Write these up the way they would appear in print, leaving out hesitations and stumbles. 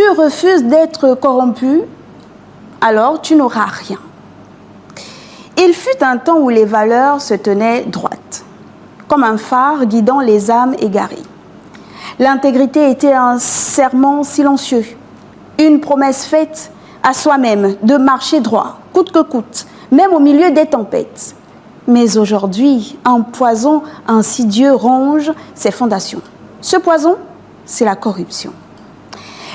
tu refuses d'être corrompu, alors tu n'auras rien. Il fut un temps où les valeurs se tenaient droites, comme un phare guidant les âmes égarées. L'intégrité était un serment silencieux, une promesse faite à soi-même de marcher droit, coûte que coûte, même au milieu des tempêtes. Mais aujourd'hui, un poison insidieux ronge ses fondations. Ce poison, c'est la corruption.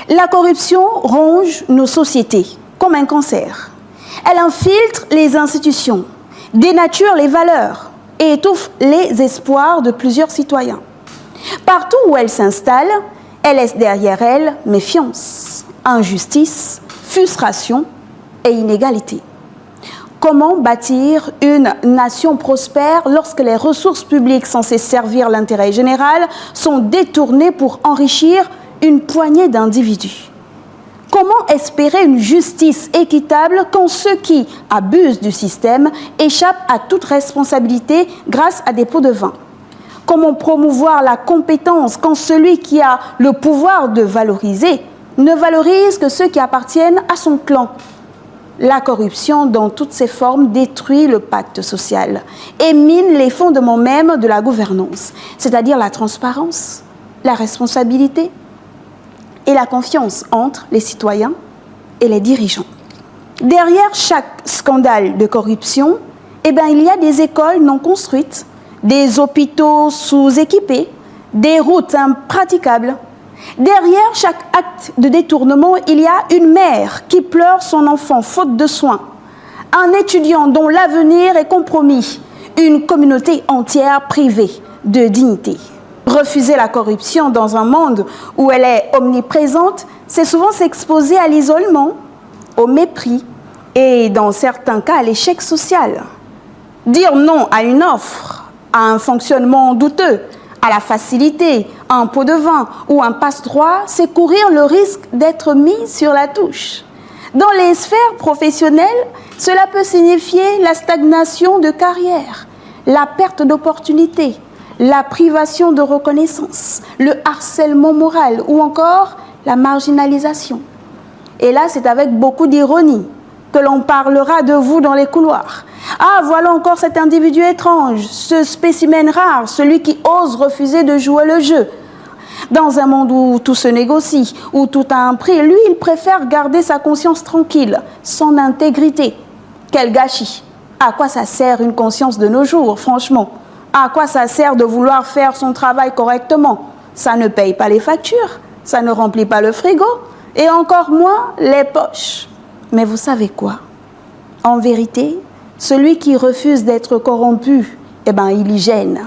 La corruption ronge nos sociétés comme un cancer. Elle infiltre les institutions, dénature les valeurs et étouffe les espoirs de plusieurs citoyens. Partout où elle s'installe, elle laisse derrière elle méfiance, injustice, frustration et inégalité. Comment bâtir une nation prospère lorsque les ressources publiques censées servir l'intérêt général sont détournées pour enrichir une poignée d'individus? Comment espérer une justice équitable quand ceux qui abusent du système échappent à toute responsabilité grâce à des pots de vin? Comment promouvoir la compétence quand celui qui a le pouvoir de valoriser ne valorise que ceux qui appartiennent à son clan? La corruption, dans toutes ses formes, détruit le pacte social et mine les fondements même de la gouvernance, c'est-à-dire la transparence, la responsabilité et la confiance entre les citoyens et les dirigeants. Derrière chaque scandale de corruption, il y a des écoles non construites, des hôpitaux sous-équipés, des routes impraticables. Derrière chaque acte de détournement, il y a une mère qui pleure son enfant faute de soins, un étudiant dont l'avenir est compromis, une communauté entière privée de dignité. Refuser la corruption dans un monde où elle est omniprésente, c'est souvent s'exposer à l'isolement, au mépris et, dans certains cas, à l'échec social. Dire non à une offre, à un fonctionnement douteux, à la facilité, à un pot de vin ou un passe-droit, c'est courir le risque d'être mis sur la touche. Dans les sphères professionnelles, cela peut signifier la stagnation de carrière, la perte d'opportunités, la privation de reconnaissance, le harcèlement moral ou encore la marginalisation. Et là, c'est avec beaucoup d'ironie que l'on parlera de vous dans les couloirs. Ah, voilà encore cet individu étrange, ce spécimen rare, celui qui ose refuser de jouer le jeu. Dans un monde où tout se négocie, où tout a un prix, lui, il préfère garder sa conscience tranquille, son intégrité. Quel gâchis! À quoi ça sert une conscience de nos jours, franchement? À quoi ça sert de vouloir faire son travail correctement? Ça ne paye pas les factures, ça ne remplit pas le frigo, et encore moins les poches. Mais vous savez quoi? En vérité, celui qui refuse d'être corrompu, il y gêne.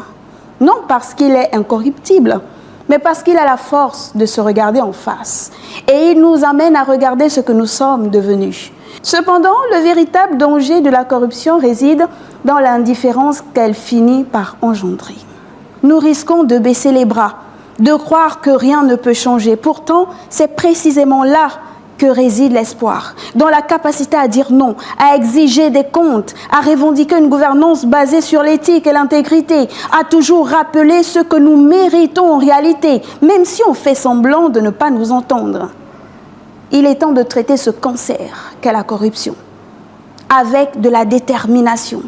Non parce qu'il est incorruptible, mais parce qu'il a la force de se regarder en face. Et il nous amène à regarder ce que nous sommes devenus. Cependant, le véritable danger de la corruption réside dans l'indifférence qu'elle finit par engendrer. Nous risquons de baisser les bras, de croire que rien ne peut changer. Pourtant, c'est précisément là que réside l'espoir, dans la capacité à dire non, à exiger des comptes, à revendiquer une gouvernance basée sur l'éthique et l'intégrité, à toujours rappeler ce que nous méritons en réalité, même si on fait semblant de ne pas nous entendre. Il est temps de traiter ce cancer qu'est la corruption, avec de la détermination.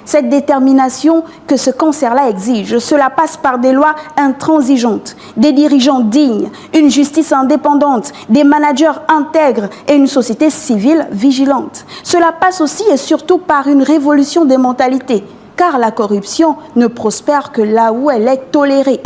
Cette détermination que ce cancer-là exige, cela passe par des lois intransigeantes, des dirigeants dignes, une justice indépendante, des managers intègres et une société civile vigilante. Cela passe aussi et surtout par une révolution des mentalités, car la corruption ne prospère que là où elle est tolérée.